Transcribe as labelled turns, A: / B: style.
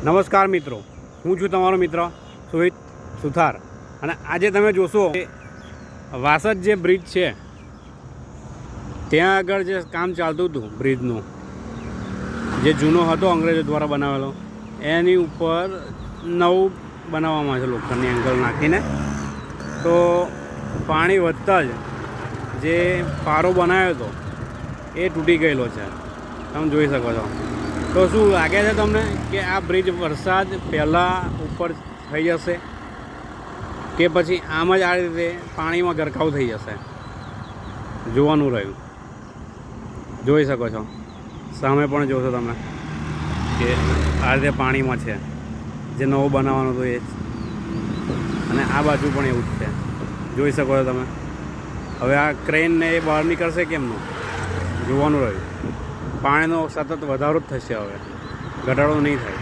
A: નમસ્કાર મિત્રો, હું છું તમારો મિત્ર સુહિત સુથાર. અને આજે તમે જોશો કે વાસદ જે બ્રિજ છે ત્યાં આગળ જે કામ ચાલતું હતું બ્રિજનું, જે જૂનો હતો અંગ્રેજો દ્વારા બનાવેલો, એની ઉપર નવું બનાવવામાં છે લોખંડની એંગલ નાખીને. તો પાણી વધતા જ જે પારો બનાવ્યો હતો એ તૂટી ગયેલો છે, તમે જોઈ શકો છો. તો શું લાગે છે તમને કે આ બ્રિજ વરસાદ પહેલાં ઉપર થઈ જશે કે પછી આમ જ આ રીતે પાણીમાં ગરકાવ થઈ જશે? જોવાનું રહ્યું. જોઈ શકો છો, સામે પણ જોશો તમે કે આ રીતે પાણીમાં છે જે નવો બનાવવાનો હતો એ જ, અને આ બાજુ પણ એવું જ છે, જોઈ શકો છો તમે. હવે આ ક્રેનને એ બહાર નીકળશે કેમનું, જોવાનું રહ્યું. પાણીનો સતત વધારો જ થશે, હવે ઘટાડો નહીં થાય.